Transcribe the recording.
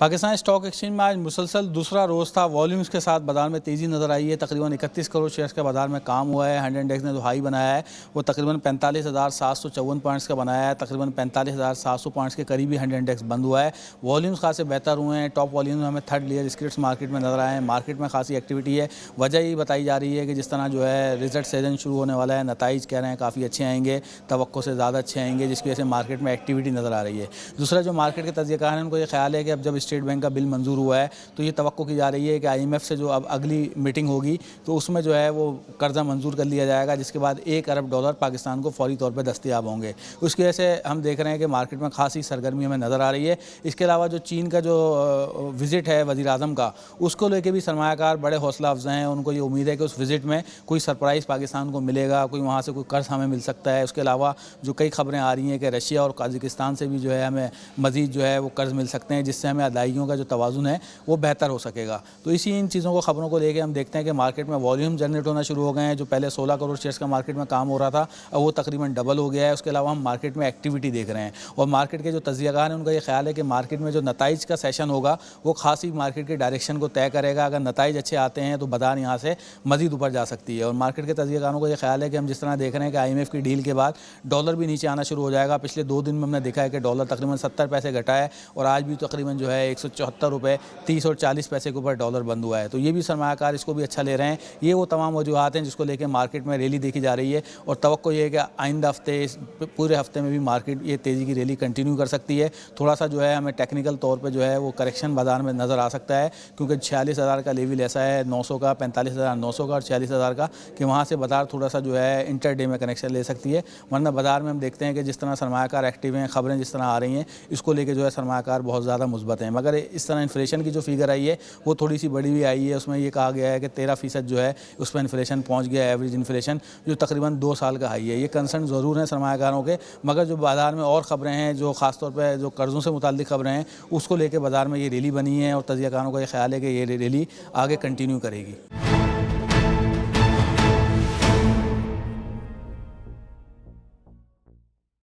Pakistan stock exchange में आज मुसलसल दूसरा रोज़ था। वॉल्यूम्स के साथ बाजार में तेज़ी नज़र आई है। तकरीबन 31 करोड़ शेयर्स का बाजार में काम हुआ है। 100 इंडेक्स ने जो हाई बनाया है वो तकरीबन 45,754 पॉइंट्स का बनाया है। तकरीबन 45,700 पॉइंट्स के करीब ही 100 इंडेक्स बंद हुआ है। वॉल्यूम्स खासे बेहतर हुए हैं। टॉप वॉल्यूम हमें थर्ड लेयर स्क्रिप्ट्स मार्केट में नज़र आए हैं। मार्केट में खासी एक्टिविटी है। वजह ये बताई जा रही है कि जिस तरह जो है रिजल्ट सीजन शुरू होने वाला है, नताइज कह रहे हैं काफ़ी अच्छे आएंगे, तवक्को से ज़्यादा अच्छे आएंगे, जिसकी वजह से मार्केट में एक्टिविटी नज़र आ रही है। दूसरा जो मार्केट के तज्ज़ियाकार हैं उनको ये ख्याल है कि अब जब स्टेट बैंक का बिल मंजूर हुआ है तो ये तवक्को की जा रही है कि IMF से जो अब अगली मीटिंग होगी तो उसमें जो है वो कर्जा मंजूर कर लिया जाएगा, जिसके बाद $1 अरब पाकिस्तान को फौरी तौर पर दस्तयाब होंगे। उसकी वजह से हम देख रहे हैं कि मार्केट में खासी सरगर्मी हमें नज़र आ रही है। इसके अलावा जो चीन का जो विज़िट है वज़ीर आज़म का, उसको लेके भी सरमायाकार बड़े हौसला अफजा हैं। उनको ये उम्मीद है कि उस विज़िट में कोई सरप्राइज़ पाकिस्तान को मिलेगा, कोई वहाँ से कोई कर्ज हमें मिल सकता है। उसके अलावा जो कई खबरें आ रही हैं कि रशिया और कजाकिस्तान से भी जो है हमें मज़ीद जो है वो कर्ज मिल सकते हैं, जिससे हमें अदायगियों का जो तवाज़ुन है वो बेहतर हो सकेगा। तो इसी इन चीज़ों को खबरों को लेके हम देखते हैं कि मार्केट में वॉल्यूम जनरेट होना शुरू हो गए हैं। जो पहले 16 करोड़ शेयर्स का मार्केट में काम हो रहा था अब वो तकरीबन डबल हो गया है। उसके अलावा हम मार्केट में एक्टिविटी देख रहे हैं और मार्केट के जो तज्ज़ियाकार हैं उनका ये ख्याल है कि मार्केट में जो नताइज का सेशन होगा वो खासी मार्केट के डायरेक्शन को तय करेगा। अगर नताइज अच्छे आते हैं तो बाजार यहाँ से मज़ीद ऊपर जा सकती है। और मार्केट के तज्ज़ियाकारों को ये ख्याल है कि हम जिस तरह देख रहे हैं कि IMF की डील के बाद डॉलर भी नीचे आना शुरू हो जाएगा। पिछले 2 दिन में हमने देखा है कि डॉलर तकरीबन 70 पैसे घटा है और आज भी तकरीबन जो है 174 रुपये 30 और 40 पैसे के ऊपर डॉलर बंद हुआ है। तो ये भी सरमायाकार इसको भी अच्छा ले रहे हैं। ये वो तमाम वजूहात हैं जिसको लेकर मार्केट में रैली देखी जा रही है और तवक्को ये है कि आइंदा हफ्ते पूरे हफ्ते में भी मार्केट ये तेज़ी की रैली कंटिन्यू कर सकती है। थोड़ा सा जो है हमें टेक्निकल तौर पर जो है वो करेक्शन बाजार में नज़र आ सकता है, क्योंकि 46,000 का लेवल ऐसा है 900 का, 45,900 का और 46,000 का, कि वहाँ से बाजार थोड़ा सा जो है इंटर डे में कनेक्शन ले सकती है। वरना बाजार में हम देखते हैं कि जिस तरह सरमायाकार एक्टिव हैं, खबरें जिस तरह आ रही हैं, इसको लेकर जो है सरमायाकार बहुत ज़्यादा मुस्बत हैं। मगर इस तरह इन्फ्लेशन की जो फिगर आई है वो थोड़ी सी बड़ी हुई आई है। उसमें ये कहा गया है कि 13% जो है उस पर इन्फ्लेशन पहुंच गया है, एवरेज इन्फ्लेशन, जो तकरीबन 2 साल का हाई है। ये कंसर्न ज़रूर हैं सरमायाकारों के, मगर जो बाज़ार में और ख़बरें हैं, जो ख़ासतौर पर जो कर्ज़ों से मुताल्लिक़ ख़बरें हैं, उसको लेकर बाज़ार में ये रैली बनी है और तज्ज़ियाकारों का ये ख्याल है कि ये रैली आगे कंटिन्यू करेगी।